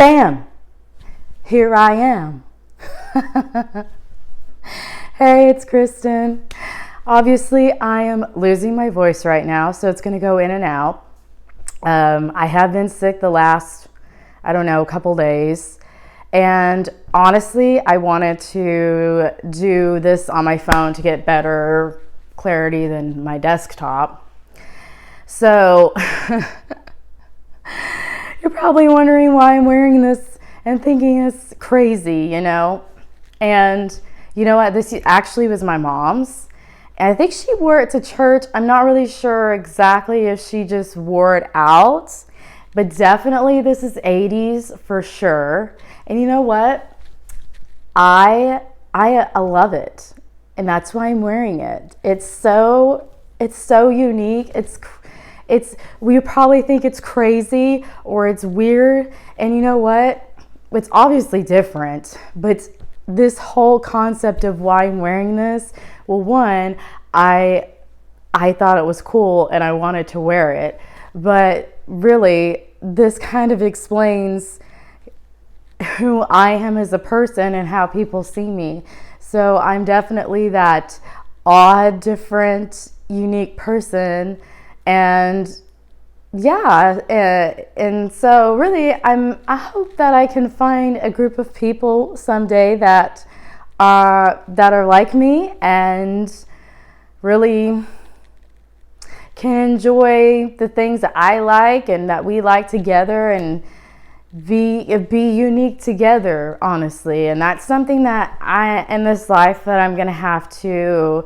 Bam! Here I am. Hey, it's Kristen. Obviously, I am losing my voice right now, so it's going to go in and out. I have been sick the last, couple days. And honestly, I wanted to do this on my phone to get better clarity than my desktop. So, you're probably wondering why I'm wearing this and thinking it's crazy, And you know what? This actually was my mom's. And I think she wore it to church. I'm not really sure exactly if she just wore it out. But definitely this is 80s for sure. And you know what? I love it. And that's why I'm wearing it. It's so unique. We probably think it's crazy or it's weird. And you know what? It's obviously different, but this whole concept of why I'm wearing this, well, one, I thought it was cool and I wanted to wear it, but really this kind of explains who I am as a person and how people see me. So I'm definitely that odd, different, unique person. And yeah, and so really I hope that I can find a group of people someday that are like me and really can enjoy the things that I like and that we like together and be unique together, honestly. And that's something that in this life that I'm gonna have to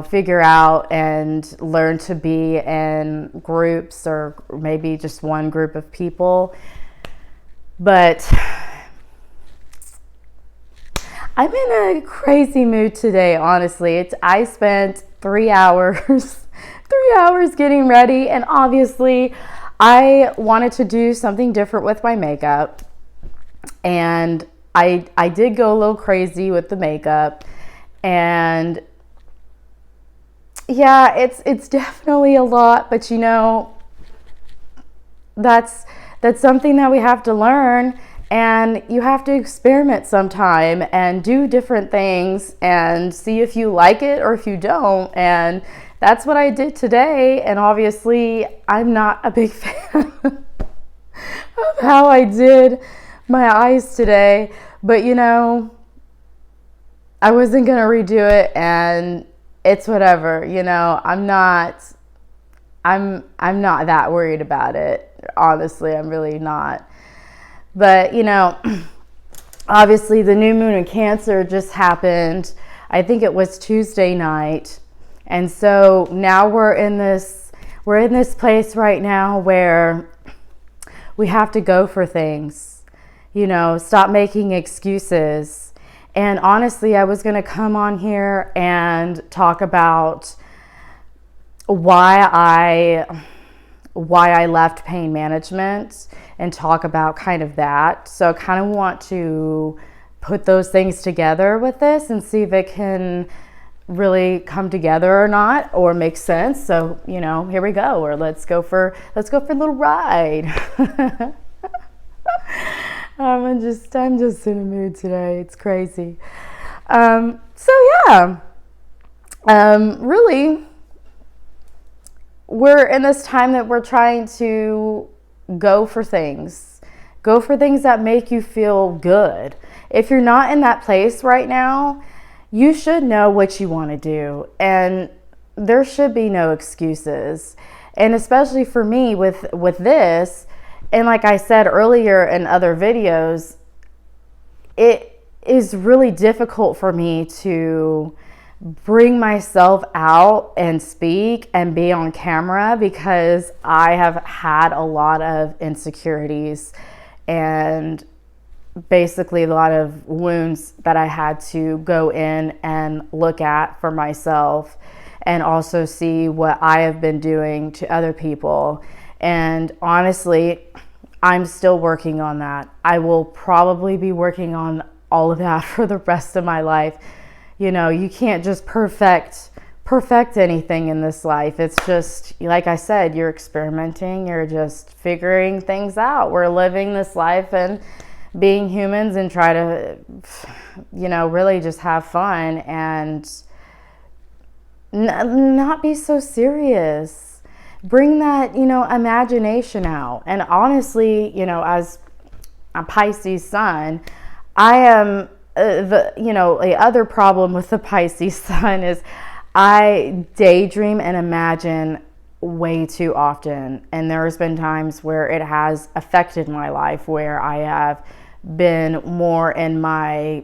figure out and learn to be in groups or maybe just one group of people. But I'm in a crazy mood today, honestly. I spent 3 hours getting ready, and obviously I wanted to do something different with my makeup. And I did go a little crazy with the makeup, and yeah, it's definitely a lot, but that's something that we have to learn, and you have to experiment sometime and do different things and see if you like it or if you don't. And that's what I did today. And obviously I'm not a big fan of how I did my eyes today, but I wasn't gonna redo it, and it's whatever, I'm not that worried about it. Honestly, I'm really not. But, obviously the new moon in Cancer just happened. I think it was Tuesday night. And so now we're in this place right now where we have to go for things, stop making excuses. And honestly, I was going to come on here and talk about why I left pain management and talk about kind of that. So I kind of want to put those things together with this and see if it can really come together or not, or make sense. So, here we go. Or let's go for a little ride. I'm just in a mood today. It's crazy. Really, we're in this time that we're trying to go for things that make you feel good. If you're not in that place right now, you should know what you want to do, and there should be no excuses. And especially for me with this, and like I said earlier in other videos, it is really difficult for me to bring myself out and speak and be on camera because I have had a lot of insecurities and basically a lot of wounds that I had to go in and look at for myself, and also see what I have been doing to other people. And honestly, I'm still working on that. I will probably be working on all of that for the rest of my life. You can't just perfect perfect anything in this life. It's just, like I said, you're experimenting, you're just figuring things out. We're living this life and being humans and try to, really just have fun and not be so serious. Bring that, imagination out. And honestly, as a Pisces sun, I am the other problem with the Pisces sun is I daydream and imagine way too often. And there's been times where it has affected my life, where I have been more in my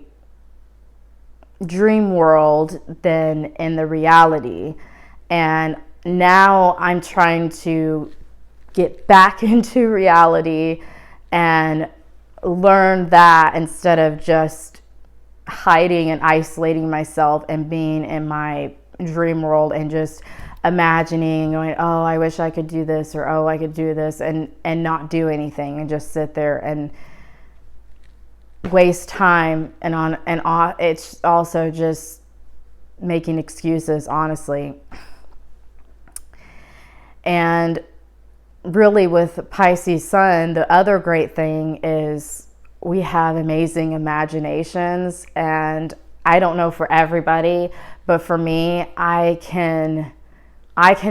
dream world than in the reality. And now I'm trying to get back into reality and learn that instead of just hiding and isolating myself and being in my dream world and just imagining, going, oh, I wish I could do this, or oh, I could do this, and not do anything and just sit there and waste time and it's also just making excuses, honestly. And really with Pisces sun, the other great thing is we have amazing imaginations. And I don't know for everybody, but for me, I can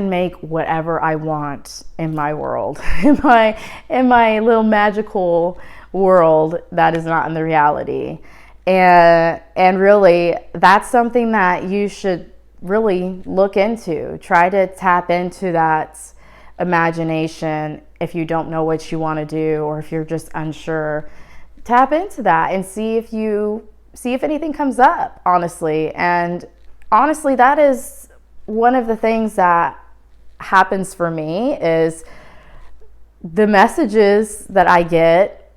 make whatever I want in my world, in my little magical world that is not in the reality. And really, that's something that you should really look into. Try to tap into that imagination if you don't know what you want to do, or if you're just unsure. Tap into that and see if anything comes up, honestly. And honestly, that is one of the things that happens for me, is the messages that I get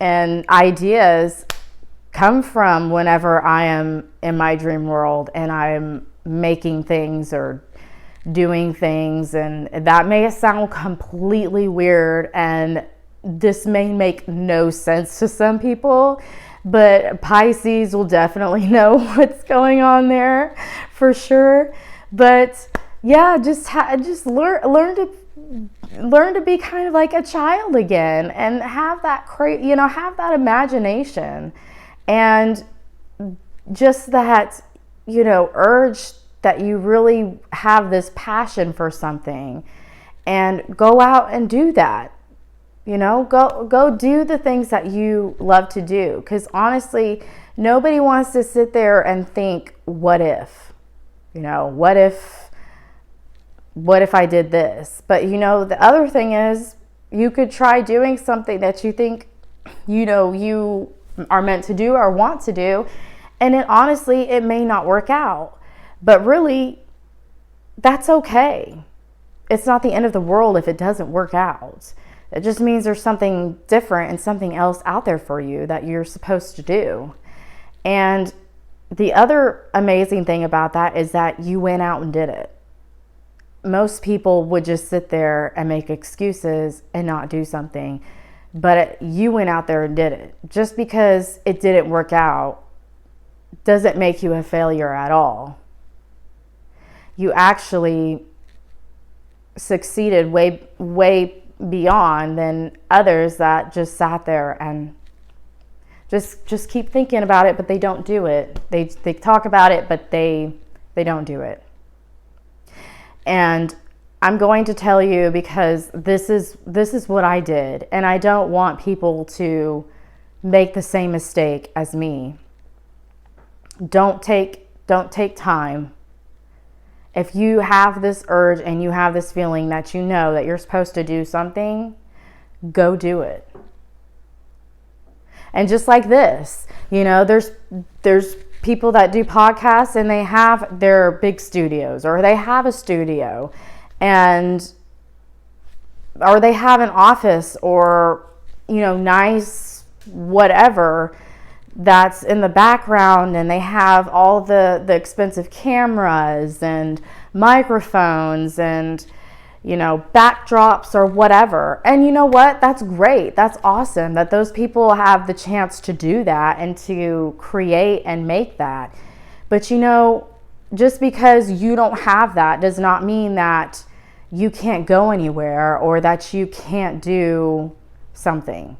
and ideas come from whenever I am in my dream world and I'm making things or doing things. And that may sound completely weird, and this may make no sense to some people, but Pisces will definitely know what's going on there for sure. But yeah, just learn to be kind of like a child again, and have that have that imagination, and just that urge that you really have this passion for something, and go out and do that. Go do the things that you love to do, because honestly, nobody wants to sit there and think, what if I did this? But the other thing is, you could try doing something that you think you are meant to do or want to do, and it may not work out. But really, that's okay. It's not the end of the world if it doesn't work out. It just means there's something different and something else out there for you that you're supposed to do. And the other amazing thing about that is that you went out and did it. Most people would just sit there and make excuses and not do something. But you went out there and did it. Just because it didn't work out doesn't make you a failure at all. You actually succeeded way beyond than others that just sat there and just keep thinking about it, but they don't do it. They talk about it, but they don't do it. And I'm going to tell you, because this is what I did, and I don't want people to make the same mistake as me. Don't take time. If you have this urge and you have this feeling that that you're supposed to do something, go do it. And just like this, there's people that do podcasts and they have their big studios, or they have a studio, or they have an office, or nice whatever that's in the background, and they have all the expensive cameras and microphones and backdrops or whatever. And you know what? That's great. That's awesome that those people have the chance to do that and to create and make that. But just because you don't have that does not mean that you can't go anywhere or that you can't do something.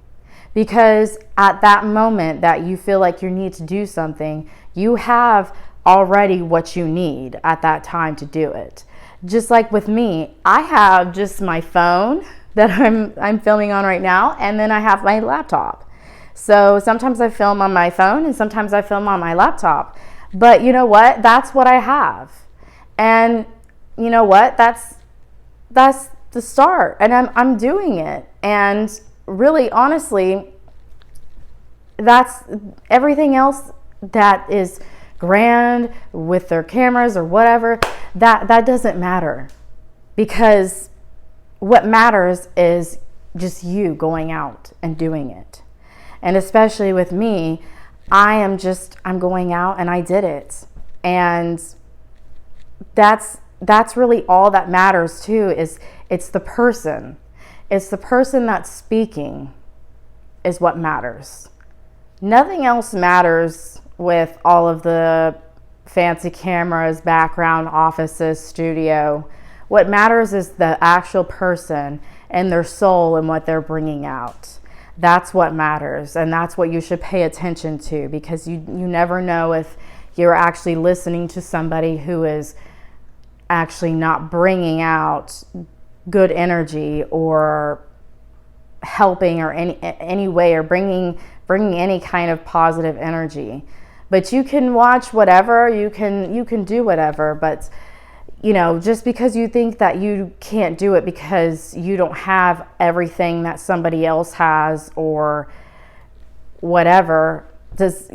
Because at that moment that you feel like you need to do something, you have already what you need at that time to do it. Just like with me, I have just my phone that I'm filming on right now, and then I have my laptop. So sometimes I film on my phone and sometimes I film on my laptop. But you know what? That's what I have. And you know what? That's the start. And I'm doing it. And really, honestly, that's everything else that is grand with their cameras or whatever, that doesn't matter. Because what matters is just you going out and doing it. And especially with me, I'm going out and I did it. And that's really all that matters too, is it's the person. It's the person that's speaking is what matters. Nothing else matters with all of the fancy cameras, background, offices, studio. What matters is the actual person and their soul and what they're bringing out. That's what matters, and that's what you should pay attention to, because you never know if you're actually listening to somebody who is actually not bringing out good energy or helping or any way, or bringing any kind of positive energy. But you can watch whatever, you can do whatever, but you know, just because you think that you can't do it because you don't have everything that somebody else has or whatever, does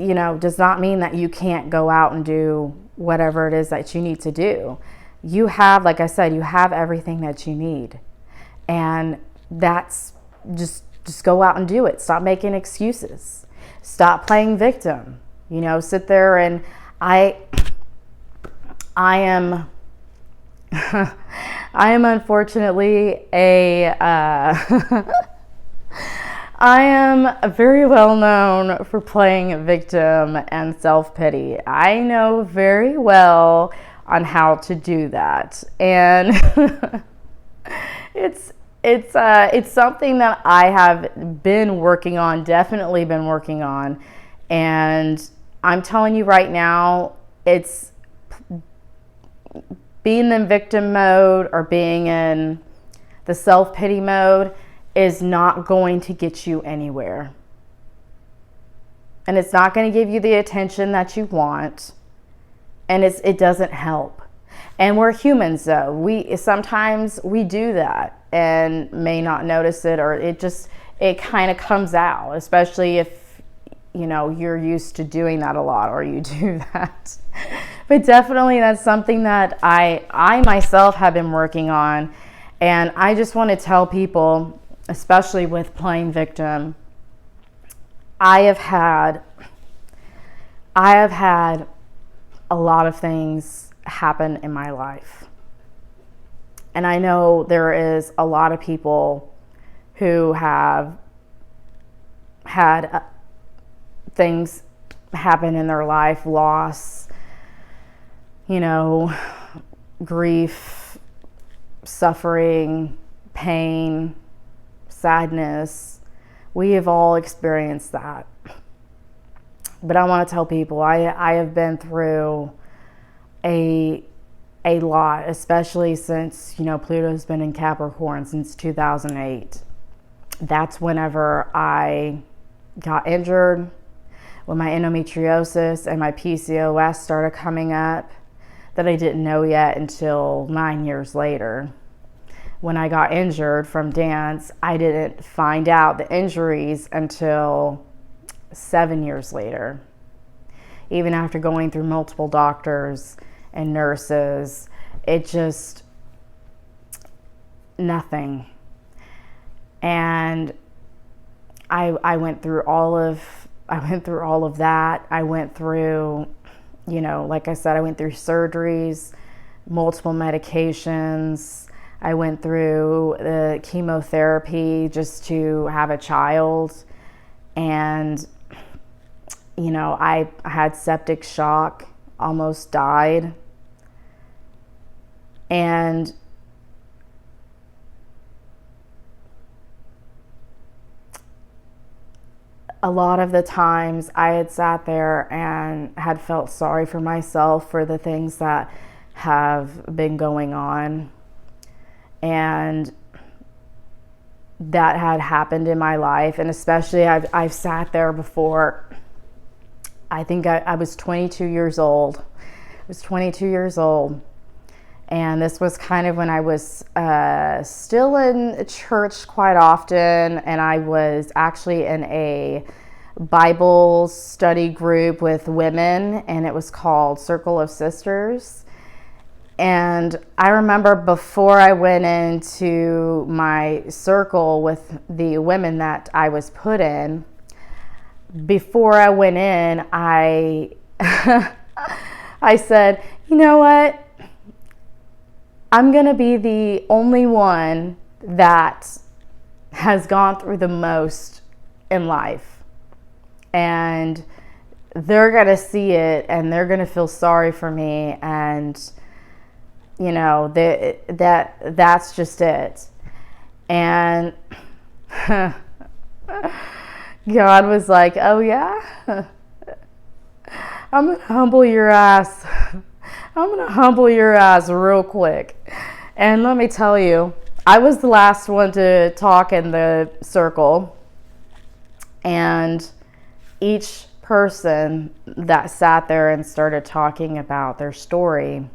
not mean that you can't go out and do whatever it is that you need to do. You have, like I said, you have everything that you need. And that's just go out and do it. Stop making excuses. Stop playing victim. Sit there and I am I am unfortunately I am very well known for playing victim and self-pity. I know very well on how to do that. And it's something that I have been working on, definitely been working on. And I'm telling you right now, it's being in victim mode or being in the self-pity mode is not going to get you anywhere. And it's not going to give you the attention that you want. And it doesn't help. And we're humans though. Sometimes we do that and may not notice it, or it kind of comes out, especially if you're used to doing that a lot, or you do that. But definitely that's something that I myself have been working on. And I just want to tell people, especially with playing victim, I have had a lot of things happen in my life. And I know there is a lot of people who have had things happen in their life, loss, grief, suffering, pain, sadness. We have all experienced that. But I want to tell people, I have been through a lot, especially since, Pluto's been in Capricorn since 2008. That's whenever I got injured, when my endometriosis and my PCOS started coming up, that I didn't know yet until 9 years later. When I got injured from dance, I didn't find out the injuries until 7 years later. Even after going through multiple doctors and nurses, it just, nothing. And I went through all of that. I went through, like I said, I went through surgeries, multiple medications. I went through the chemotherapy just to have a child. And, I had septic shock, almost died And a lot of the times I had sat there and had felt sorry for myself for the things that have been going on and that had happened in my life. And especially I've sat there before. I think I was 22 years old. I was 22 years old. And this was kind of when I was still in church quite often. And I was actually in a Bible study group with women. And it was called Circle of Sisters. And I remember before I went into my circle with the women that I was put in, before I went in, I said, you know what? I'm going to be the only one that has gone through the most in life. And they're going to see it and they're going to feel sorry for me. And, you know, that's just it. And God was like, oh yeah? I'm going to humble your ass. I'm going to humble your ass real quick. And let me tell you, I was the last one to talk in the circle. And each person that sat there and started talking about their story,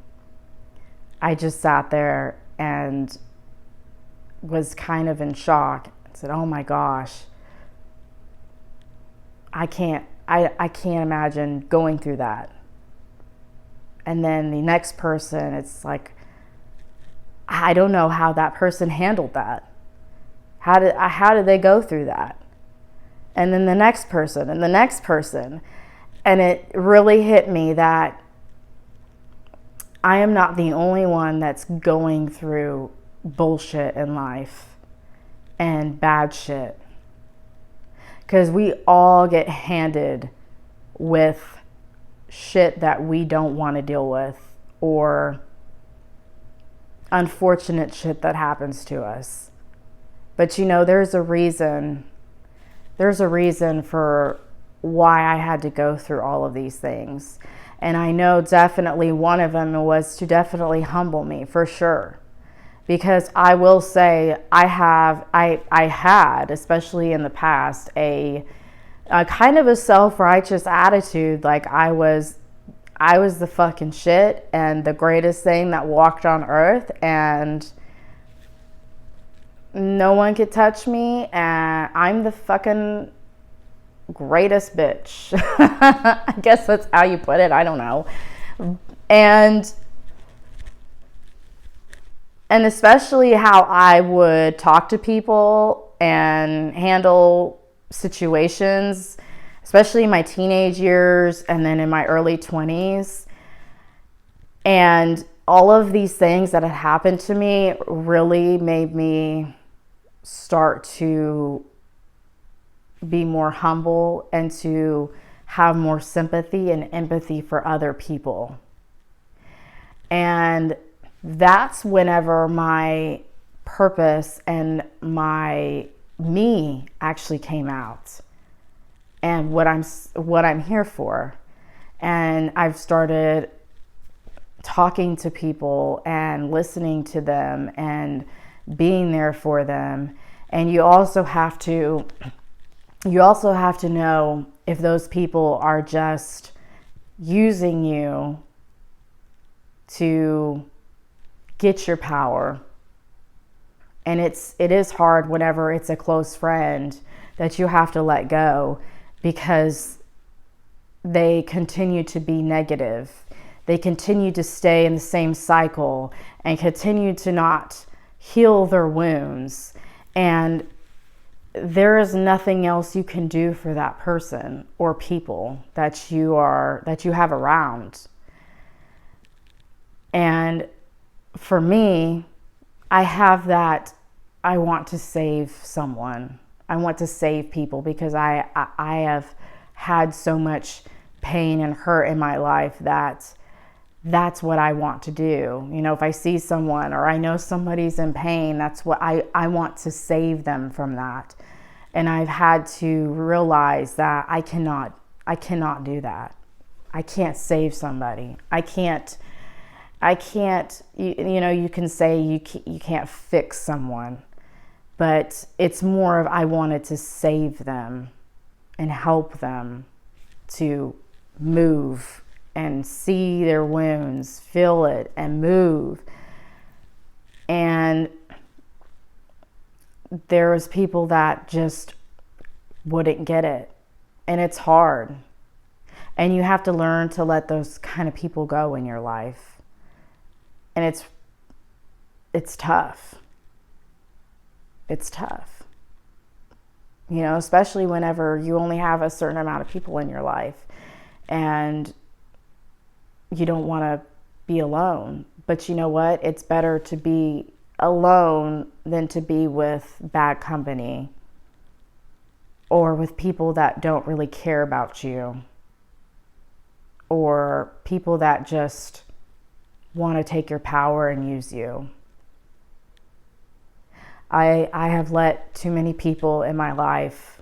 I just sat there and was kind of in shock. I said, oh my gosh, I can't imagine going through that. And then the next person, it's like, I don't know how that person handled that. How did they go through that? And then the next person and the next person. And it really hit me that I am not the only one that's going through bullshit in life and bad shit. Because we all get handed with shit that we don't want to deal with, or unfortunate shit that happens to us. But you know, there's a reason for why I had to go through all of these things. And I know definitely one of them was to definitely humble me, for sure. Because I will say I had, especially in the past, a kind of a self-righteous attitude. Like I was the fucking shit and the greatest thing that walked on earth, and no one could touch me, and I'm the fucking greatest bitch. I guess that's how you put it. I don't know. And especially how I would talk to people and handle situations, especially in my teenage years and then in my early 20s. And all of these things that had happened to me really made me start to be more humble and to have more sympathy and empathy for other people. And that's whenever my purpose and me actually came out, and what I'm here for. And I've started talking to people and listening to them and being there for them. And you also have to know if those people are just using you to get your power. And it is hard whenever it's a close friend that you have to let go, because they continue to be negative. They continue to stay in the same cycle and continue to not heal their wounds. And there is nothing else you can do for that person or people that you have around. And for me, I have that. I want to save someone. I want to save people, because I have had so much pain and hurt in my life that that's what I want to do. You know, if I see someone or I know somebody's in pain, that's what I want to save them from that. And I've had to realize that I cannot do that. I can't save somebody. I can't, you know, you can say you can't fix someone, but it's more of I wanted to save them and help them to move and see their wounds, feel it, and move. And there was people that just wouldn't get it. And it's hard. And you have to learn to let those kind of people go in your life. And it's tough. It's tough. You know, especially whenever you only have a certain amount of people in your life and you don't want to be alone. But you know what? It's better to be alone than to be with bad company or with people that don't really care about you or people that just want to take your power and use you. I have let too many people in my life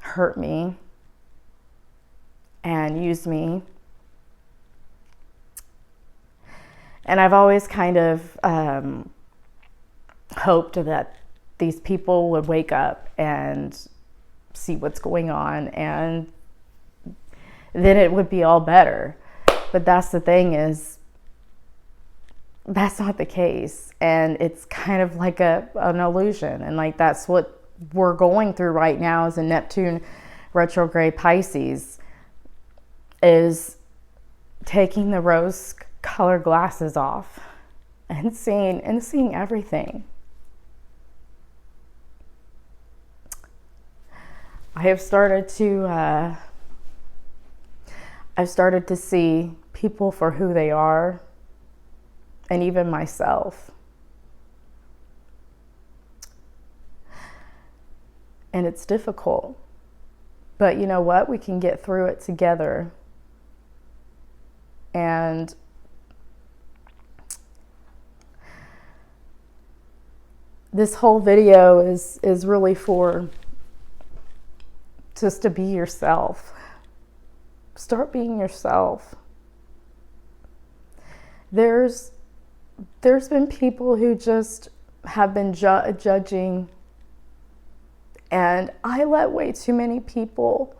hurt me and use me. And I've always kind of hoped that these people would wake up and see what's going on and then it would be all better. But that's the thing is, that's not the case. And it's kind of like an illusion. And like that's what we're going through right now as a Neptune retrograde Pisces, is taking the rose colored glasses off and seeing everything. I have started to I've started to see people for who they are, and even myself. And it's difficult. But you know what? We can get through it together. And this whole video is really for just to be yourself. Start being yourself. There's been people who just have been judging, and I let way too many people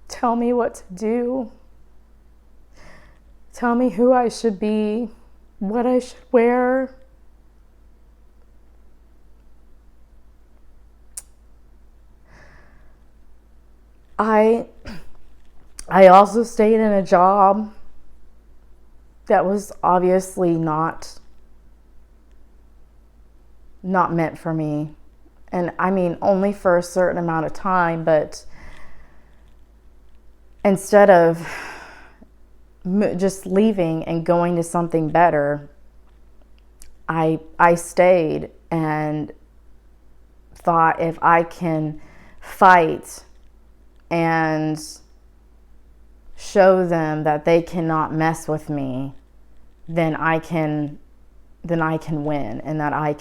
tell me what to do, tell me who I should be, what I should wear. I also stayed in a job that was obviously not meant for me. And I mean, only for a certain amount of time, but instead of just leaving and going to something better, I stayed and thought, if I can fight and show them that they cannot mess with me, then I can win, and that I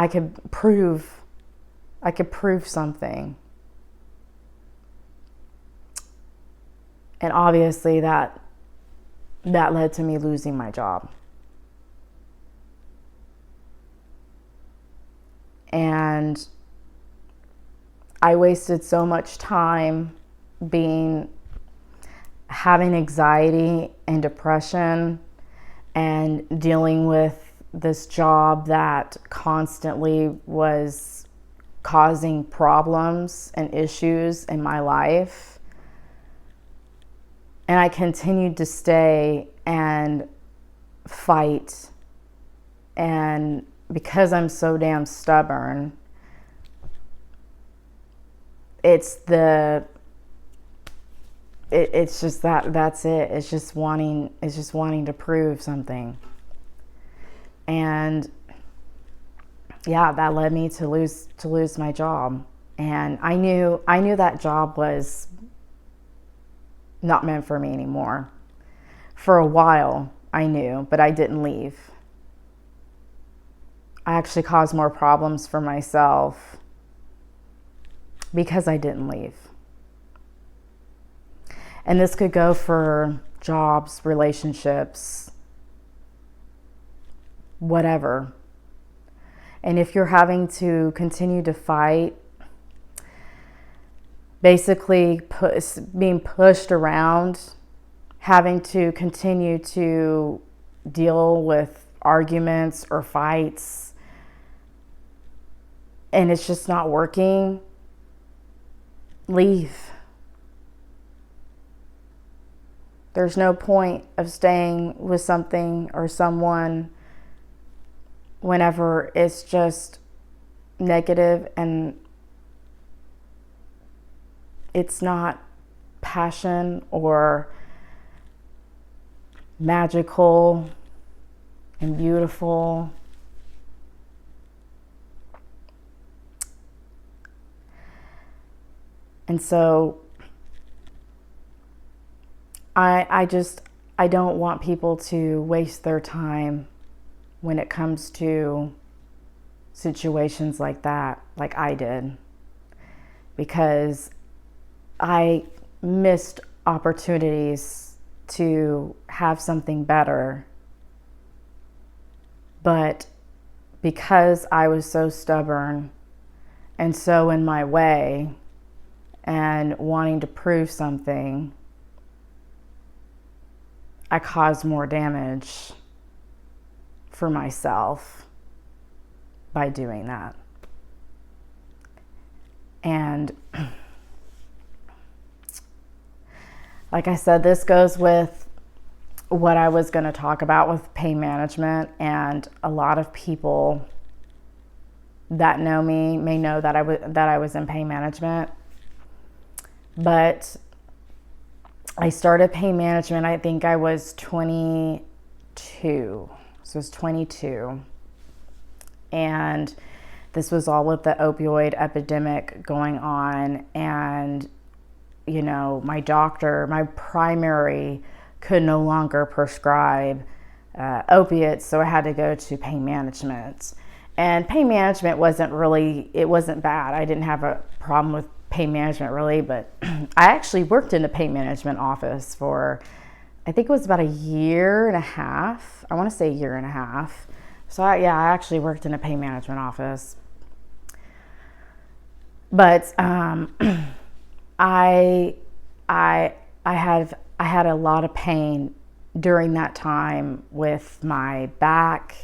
could prove something. And obviously that led to me losing my job. And I wasted so much time having anxiety and depression and dealing with this job that constantly was causing problems and issues in my life. And I continued to stay and fight. And because I'm so damn stubborn, it's just that's it. It's just wanting to prove something. And yeah, that led me to lose my job. And I knew that job was not meant for me anymore. For a while, I knew, but I didn't leave. I actually caused more problems for myself because I didn't leave. And this could go for jobs, relationships, whatever. And if you're having to continue to fight, basically being pushed around, having to continue to deal with arguments or fights, and it's just not working, leave. There's no point of staying with something or someone whenever it's just negative and it's not passion or magical and beautiful. And so I don't want people to waste their time when it comes to situations like that, like I did, because I missed opportunities to have something better. But because I was so stubborn and so in my way and wanting to prove something, I caused more damage for myself by doing that. And like I said, this goes with what I was going to talk about with pain management, and a lot of people that know me may know that I was in pain management. But I started pain management, I think I was 22. So I was 22. And this was all with the opioid epidemic going on. And, you know, my doctor, my primary, could no longer prescribe opiates. So I had to go to pain management. And pain management it wasn't bad. I didn't have a problem with pain management really, but I actually worked in a pain management office for, I think it was about a year and a half. I want to say a year and a half. So I actually worked in a pain management office. But I had a lot of pain during that time with my back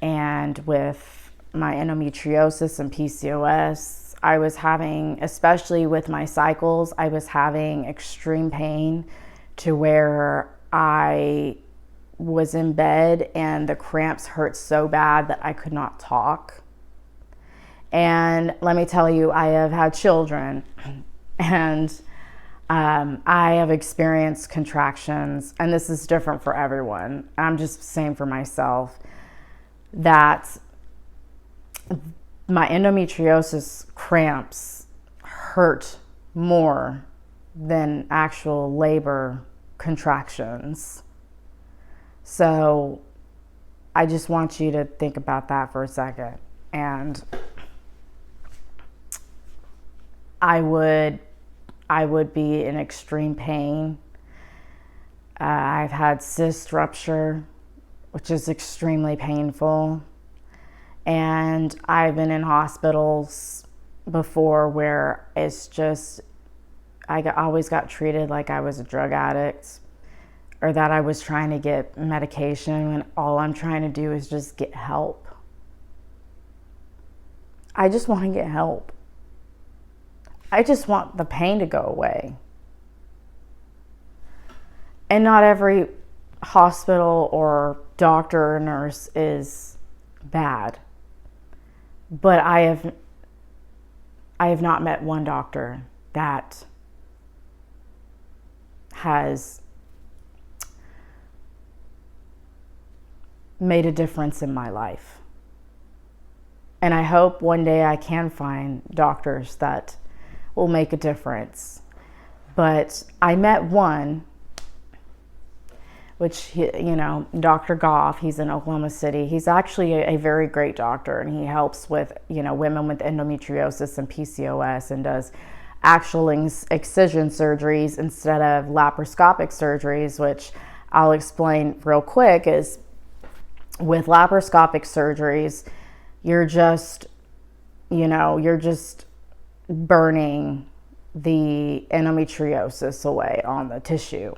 and with my endometriosis and PCOS. I was having, especially with my cycles, I was having extreme pain to where I was in bed and the cramps hurt so bad that I could not talk. And let me tell you, I have had children and I have experienced contractions, and this is different for everyone. I'm just saying for myself that my endometriosis cramps hurt more than actual labor contractions. So I just want you to think about that for a second. And I would be in extreme pain. I've had cyst rupture, which is extremely painful. And I've been in hospitals before where it's just, always got treated like I was a drug addict or that I was trying to get medication when all I'm trying to do is just get help. I just want to get help. I just want the pain to go away. And not every hospital or doctor or nurse is bad. But I have not met one doctor that has made a difference in my life. And I hope one day I can find doctors that will make a difference. But I met one, which, Dr. Goff, he's in Oklahoma City. He's actually a very great doctor, and he helps with, women with endometriosis and PCOS, and does actual excision surgeries instead of laparoscopic surgeries, which I'll explain real quick. Is with laparoscopic surgeries, you're just burning the endometriosis away on the tissue.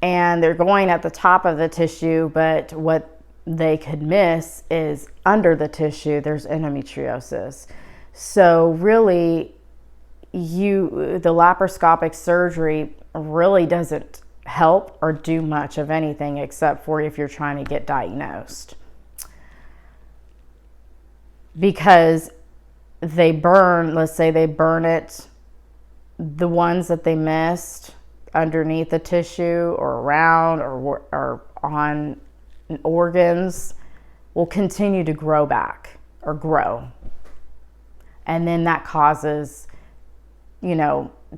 And they're going at the top of the tissue, but what they could miss is under the tissue, there's endometriosis. So really, the laparoscopic surgery really doesn't help or do much of anything except for if you're trying to get diagnosed. Because let's say they burn it, the ones that they missed underneath the tissue or around or on organs will continue to grow back or grow. And then that causes,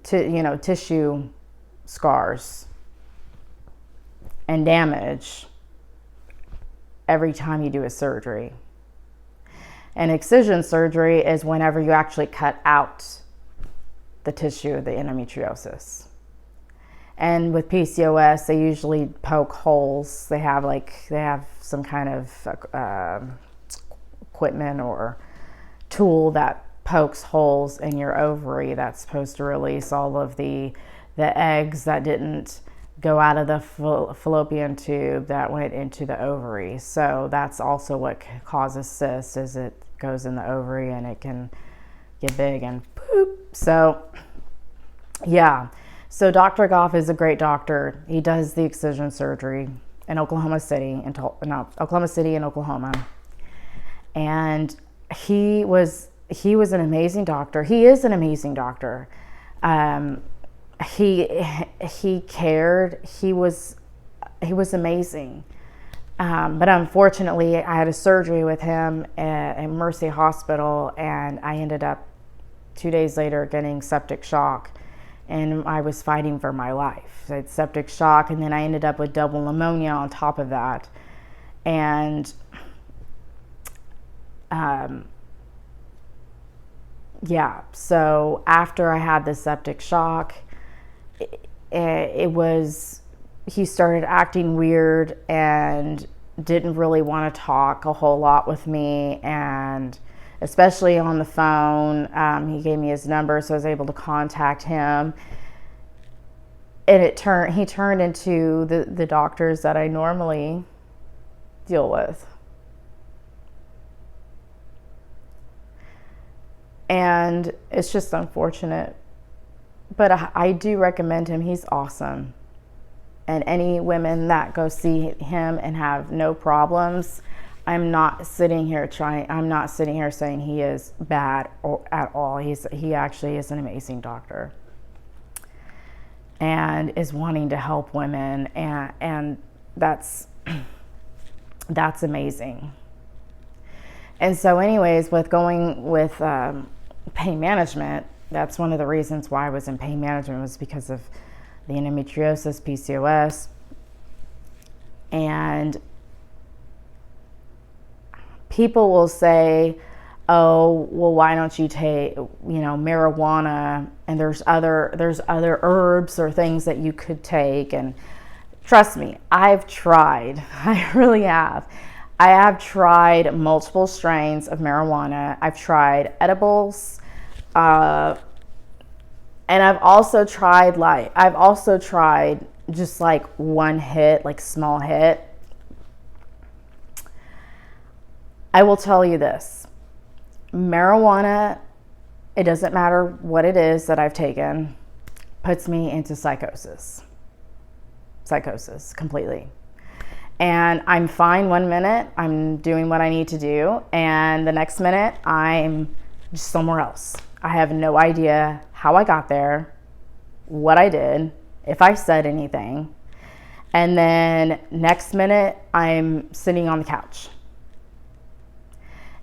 tissue scars and damage every time you do a surgery. And excision surgery is whenever you actually cut out the tissue of the endometriosis. And with PCOS, they usually poke holes. They have some kind of equipment or tool that pokes holes in your ovary that's supposed to release all of the eggs that didn't go out of the fallopian tube that went into the ovary. So that's also what causes cysts, is it goes in the ovary and it can get big and poop. So yeah. So Dr. Goff is a great doctor. He does the excision surgery in Oklahoma City, in Oklahoma. And he was an amazing doctor. He is an amazing doctor. He cared. He was amazing. But unfortunately, I had a surgery with him at Mercy Hospital, and I ended up 2 days later getting septic shock. And I was fighting for my life. I had septic shock, and then I ended up with double pneumonia on top of that. And so after I had the septic shock, he started acting weird and didn't really want to talk a whole lot with me, and especially on the phone. He gave me his number, so I was able to contact him. And he turned into the doctors that I normally deal with. And it's just unfortunate. But I do recommend him. He's awesome. And any women that go see him and have no problems, I'm not sitting here saying he is bad at all. He actually is an amazing doctor and is wanting to help women, and that's amazing. And so anyways, with going with pain management, that's one of the reasons why I was in pain management, was because of the endometriosis, PCOS. And people will say, oh, well, why don't you take, marijuana, and there's other herbs or things that you could take. And trust me, I've tried. I really have. I have tried multiple strains of marijuana. I've tried edibles, and I've also tried just like one hit, like small hit. I will tell you this. Marijuana, it doesn't matter what it is that I've taken, puts me into psychosis completely. And I'm fine 1 minute, I'm doing what I need to do, and the next minute I'm just somewhere else. I have no idea how I got there, what I did, if I said anything. And then next minute I'm sitting on the couch.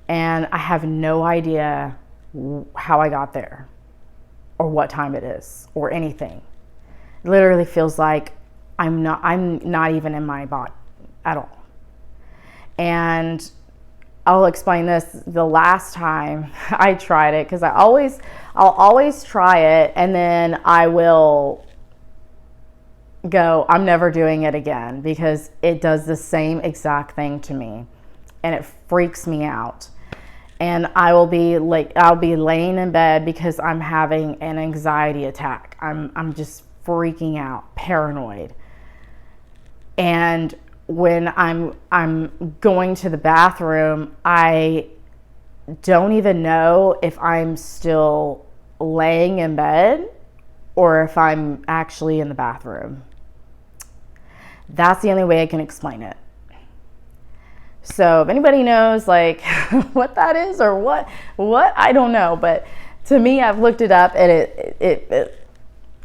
And I have no idea how I got there or what time it is or anything. It literally feels like I'm not even in my body at all. And I'll explain this. The last time I tried it, because I'll always try it, and then I will go, I'm never doing it again, because it does the same exact thing to me, and it freaks me out. And I'll be laying in bed because I'm having an anxiety attack. I'm just freaking out, paranoid. And when I'm going to the bathroom, I don't even know if I'm still laying in bed or if I'm actually in the bathroom. That's the only way I can explain it. So if anybody knows like what that is or what I don't know, but to me, I've looked it up, and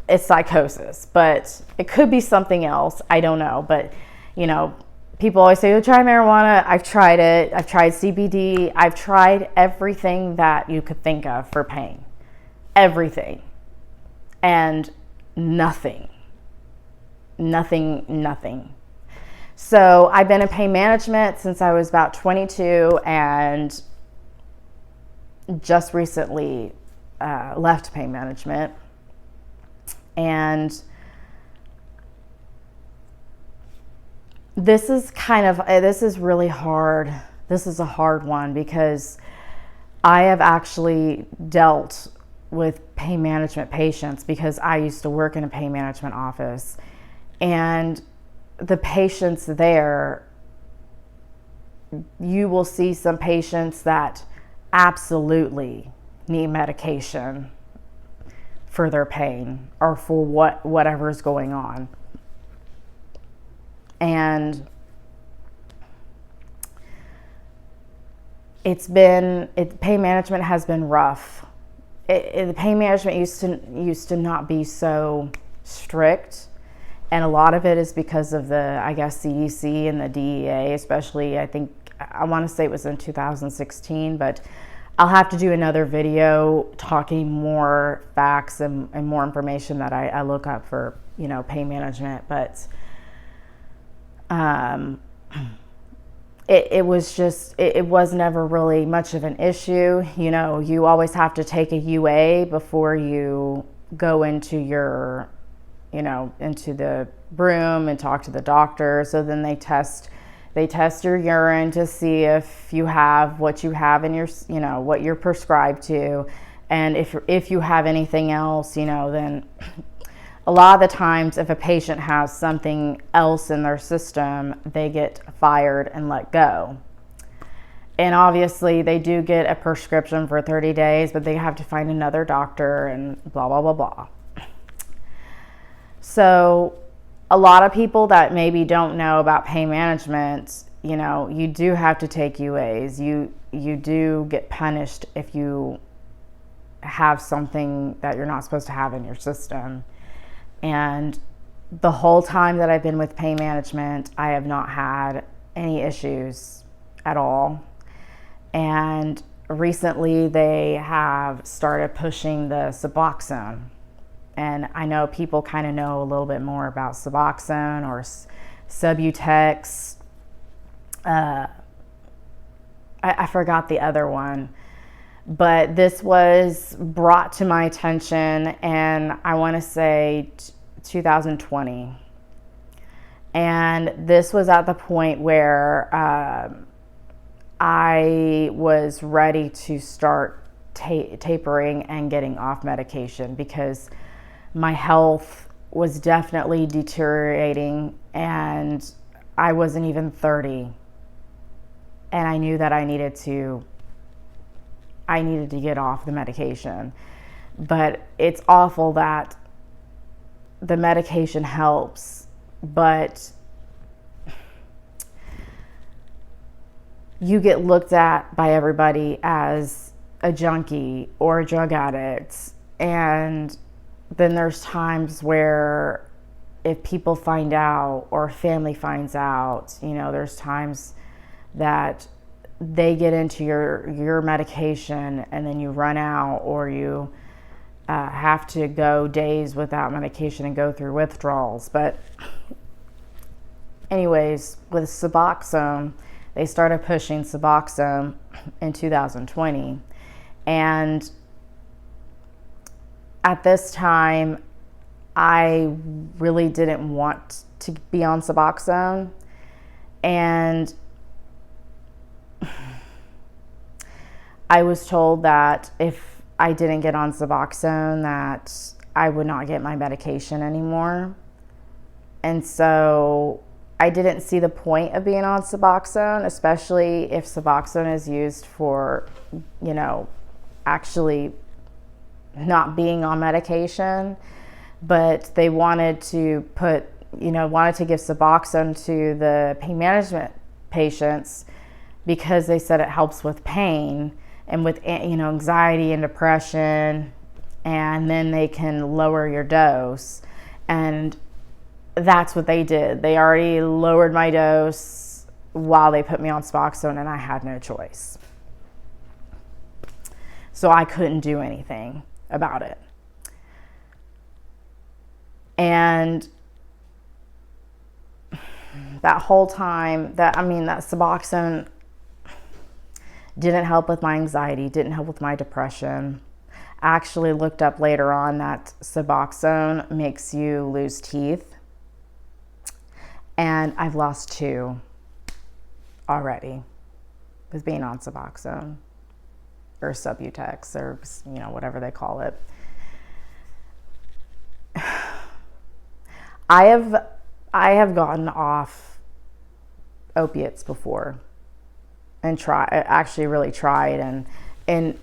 it's psychosis, but it could be something else. I don't know, but you know, people always say, oh, try marijuana. I've tried it. I've tried CBD. I've tried everything that you could think of for pain, everything, and nothing. So I've been in pain management since I was about 22, and just recently left pain management. And this is really hard. This is a hard one, because I have actually dealt with pain management patients, because I used to work in a pain management office, and the patients there, you will see some patients that absolutely need medication for their pain or for whatever is going on. And pain management has been rough. The pain management used to not be so strict. And a lot of it is because of the, I guess, CDC and the DEA, especially. I want to say it was in 2016, but I'll have to do another video talking more facts and more information that I look up for, pain management. But it was never really much of an issue. You always have to take a UA before you go into into the room and talk to the doctor. So then they test your urine to see if you have what you have in your, what you're prescribed to. And if you have anything else, then a lot of the times if a patient has something else in their system, they get fired and let go. And obviously they do get a prescription for 30 days, but they have to find another doctor and blah, blah, blah, blah. So a lot of people that maybe don't know about pain management, you do have to take UAs. You do get punished if you have something that you're not supposed to have in your system. And the whole time that I've been with pain management, I have not had any issues at all. And recently they have started pushing the Suboxone. And I know people kind of know a little bit more about Suboxone or Subutex. I forgot the other one. But this was brought to my attention, and I want to say 2020. And this was at the point where I was ready to start tapering and getting off medication, because my health was definitely deteriorating, and I wasn't even 30. And I knew that I needed to get off the medication. But it's awful that the medication helps, but you get looked at by everybody as a junkie or a drug addict. And then there's times where if people find out or family finds out, there's times that they get into your medication and then you run out, or you have to go days without medication and go through withdrawals. But anyways, with Suboxone, they started pushing Suboxone in 2020. And at this time, I really didn't want to be on Suboxone. And I was told that if I didn't get on Suboxone, that I would not get my medication anymore. And so I didn't see the point of being on Suboxone, especially if Suboxone is used for, actually not being on medication. But they wanted to give Suboxone to the pain management patients because they said it helps with pain and with, anxiety and depression, and then they can lower your dose. And that's what they did. They already lowered my dose while they put me on Suboxone, and I had no choice. So I couldn't do anything about it. And that whole time, that Suboxone didn't help with my anxiety, didn't help with my depression. I actually looked up later on that Suboxone makes you lose teeth. And I've lost 2 already with being on Suboxone, or Subutex, or whatever they call it. I have gotten off opiates before and really tried, and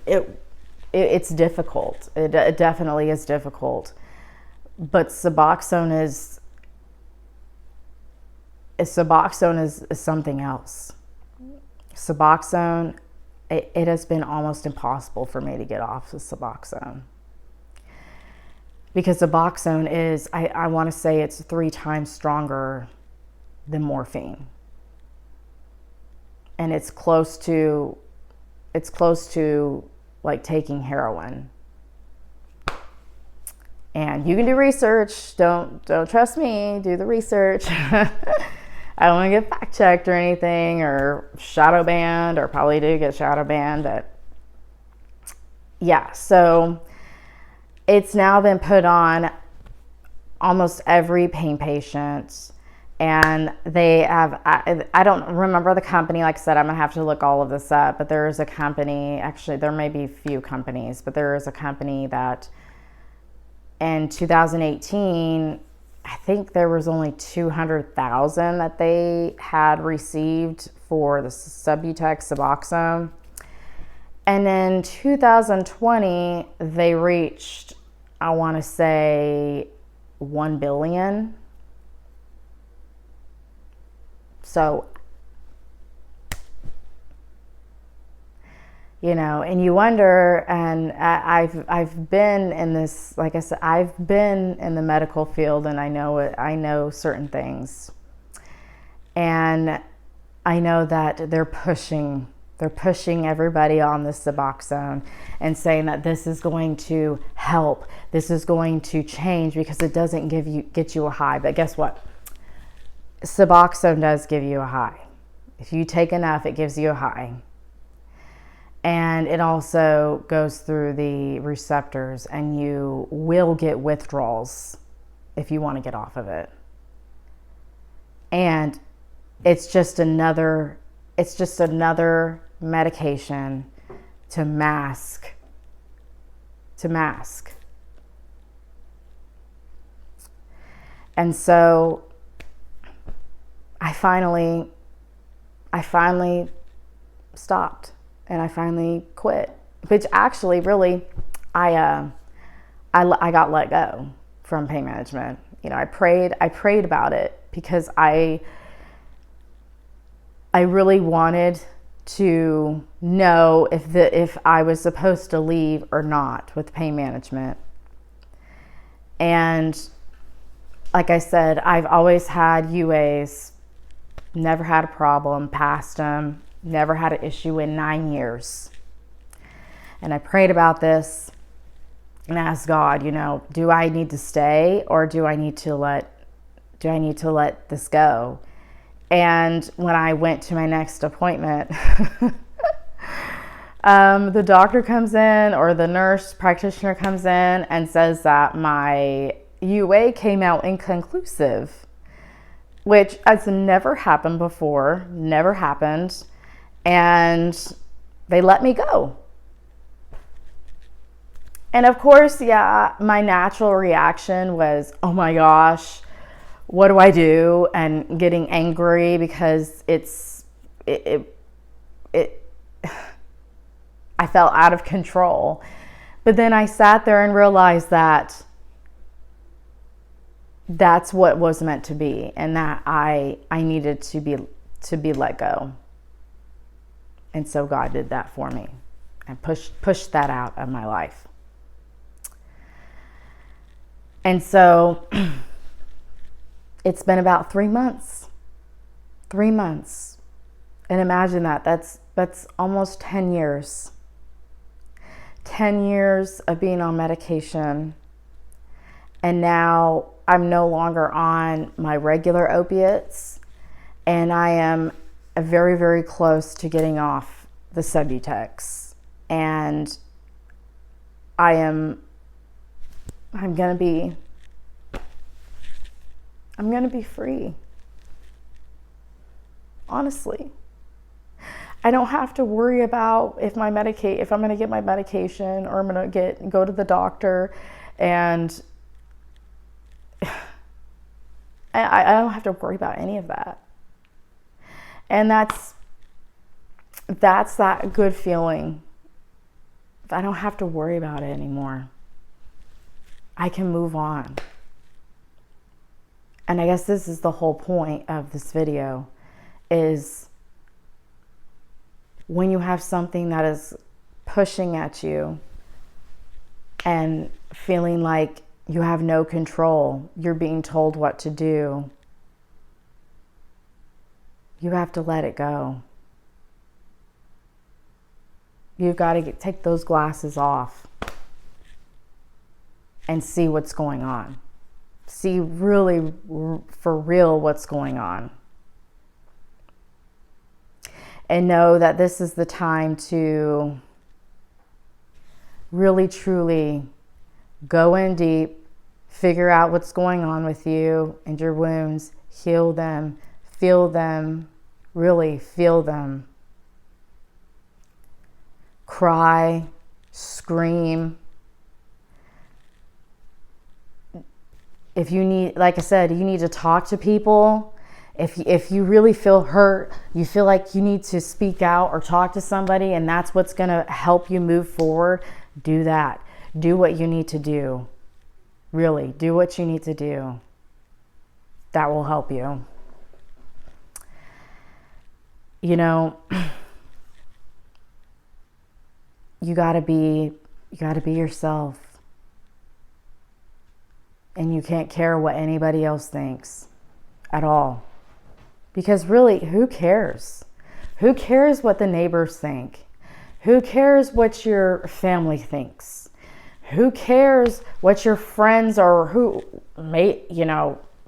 it's difficult. It definitely is difficult. But Suboxone is something else. Suboxone, it has been almost impossible for me to get off of Suboxone. Because Suboxone is, I want to say it's 3 times stronger than morphine. And it's close to like taking heroin. And you can do research. Don't trust me. Do the research. I don't want to get fact checked or anything, or shadow banned, or probably do get shadow banned. But yeah, so it's now been put on almost every pain patient. And they have, I don't remember the company. Like I said, I'm going to have to look all of this up. But there is a company, actually there may be a few companies, but there is a company that in 2018, I think there was only 200,000 that they had received for the Subutex Suboxone. And in 2020, they reached, I want to say, 1 billion. So, and you wonder, and I've been in this, like I said, I've been in the medical field, and I know certain things. And I know that they're pushing everybody on this Suboxone and saying that this is going to help, this is going to change, because it doesn't get you a high. But guess what? Suboxone does give you a high. If you take enough, it gives you a high. And it also goes through the receptors, and you will get withdrawals if you want to get off of it. And it's just another medication to mask. And so I finally stopped, and I finally quit, which actually really, I got let go from pain management. I prayed about it, because I really wanted to know if I was supposed to leave or not with pain management. And like I said, I've always had UAs, never had a problem, passed them, Never had an issue in 9 years. And I prayed about this and asked God, do I need to stay, or do I need to let this go? And when I went to my next appointment, the doctor comes in, or the nurse practitioner comes in and says that my UA came out inconclusive, which has never happened before, never happened. And they let me go. And of course, my natural reaction was, oh my gosh, what do I do? And getting angry because I felt out of control. But then I sat there and realized that that's what was meant to be, and that I needed to be let go. And so God did that for me and pushed that out of my life. And so it's been about 3 months. 3 months. And imagine that's almost 10 years. 10 years of being on medication. And now I'm no longer on my regular opiates, and I am very, very close to getting off the Subutex. And I'm gonna be free. Honestly, I don't have to worry about if I'm gonna get my medication, or I'm gonna go to the doctor, and I don't have to worry about any of that. And that's that good feeling. I don't have to worry about it anymore. I can move on. And I guess this is the whole point of this video, is when you have something that is pushing at you and feeling like you have no control, you're being told what to do, you have to let it go. You've got to take those glasses off and see what's going on. See really, for real, what's going on. And know that this is the time to really, truly go in deep, figure out what's going on with you and your wounds, heal them, feel them, really feel them. Cry, scream. If you need, like I said, you need to talk to people. If you really feel hurt, you feel like you need to speak out or talk to somebody, and that's what's going to help you move forward, do that. Do what you need to do. Really, do what you need to do. That will help you. You gotta be yourself. And you can't care what anybody else thinks at all. Because really, who cares? Who cares what the neighbors think? Who cares what your family thinks? Who cares what your friends, or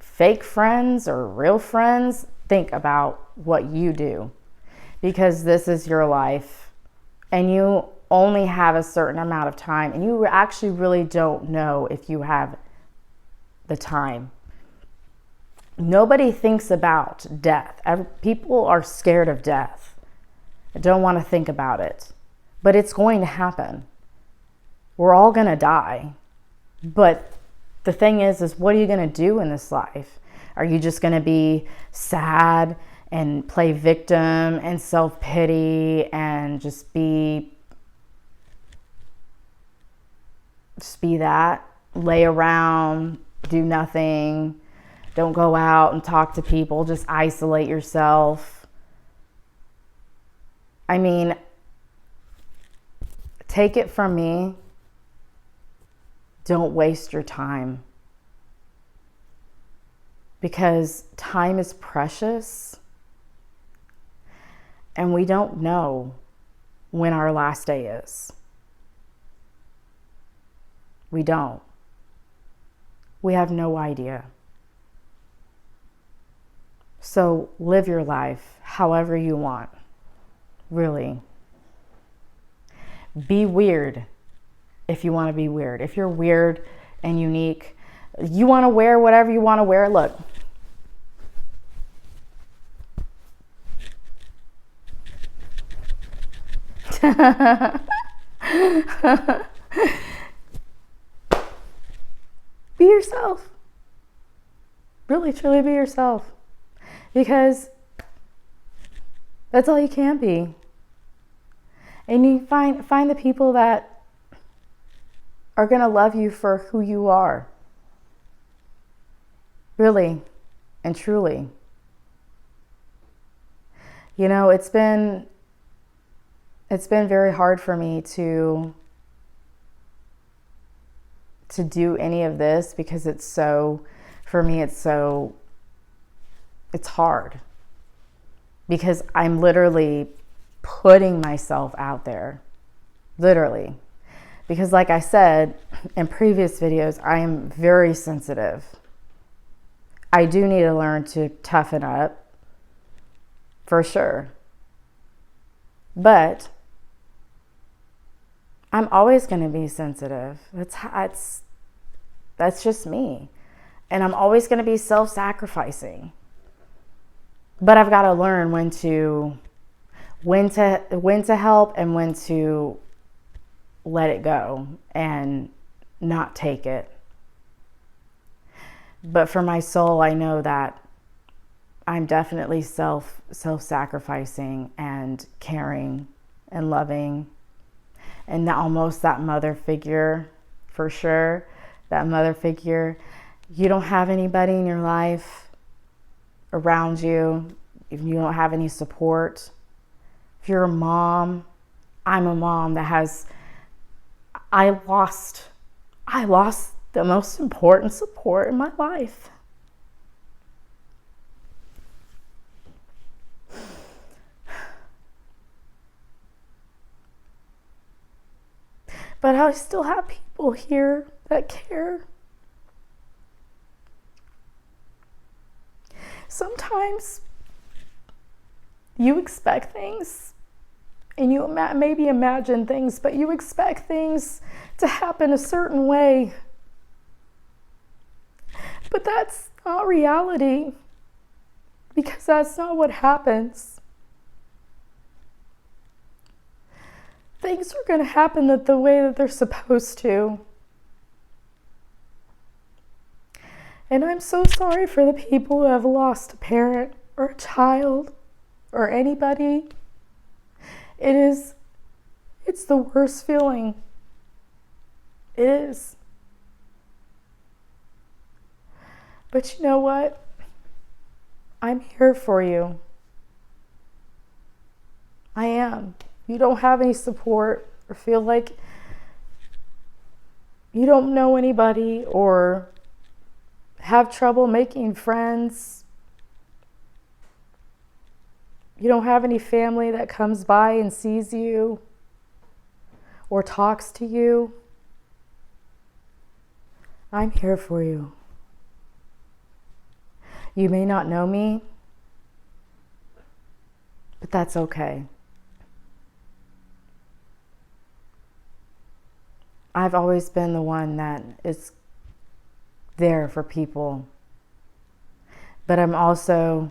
fake friends or real friends think about what you do? Because this is your life, and you only have a certain amount of time, and you actually really don't know if you have the time. Nobody thinks about death. People are scared of death. I don't want to think about it, but it's going to happen. We're all going to die. But the thing is what are you going to do in this life? Are you just going to be sad and play victim and self-pity and just be that? Lay around, do nothing, don't go out and talk to people, just isolate yourself? I mean, take it from me, don't waste your time. Because time is precious. And we don't know when our last day is. We don't. We have no idea. So live your life however you want. Really. Be weird if you want to be weird. If you're weird and unique, you want to wear whatever you want to wear. Look. Be yourself. Really, truly be yourself. Because that's all you can be. And you find the people that are going to love you for who you are. Really and truly. You know, it's been very hard for me to do any of this because it's hard. Because I'm literally putting myself out there. Literally. Because like I said in previous videos, I am very sensitive. I do need to learn to toughen up. For sure. But I'm always going to be sensitive. That's just me. And I'm always going to be self-sacrificing. But I've got to learn when to help and when to let it go and not take it. But for my soul, I know that I'm definitely self-sacrificing and caring and loving. And almost that mother figure, for sure. That mother figure. You don't have anybody in your life around you. If you don't have any support. If you're a mom, I'm a mom that has... I lost the most important support in my life. But I still have people here that care. Sometimes you expect things and you maybe imagine things, but you expect things to happen a certain way. But that's not reality, because that's not what happens. Things are going to happen the way that they're supposed to. And I'm so sorry for the people who have lost a parent or a child or anybody. It's the worst feeling. It is. But you know what? I'm here for you. I am. You don't have any support or feel like you don't know anybody or have trouble making friends. You don't have any family that comes by and sees you or talks to you. I'm here for you. You may not know me, but that's okay. I've always been the one that is there for people, but I'm also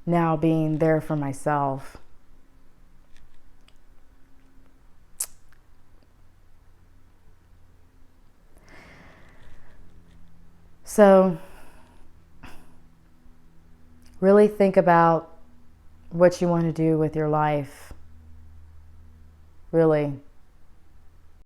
now being there for myself. So, really think about what you want to do with your life. Really.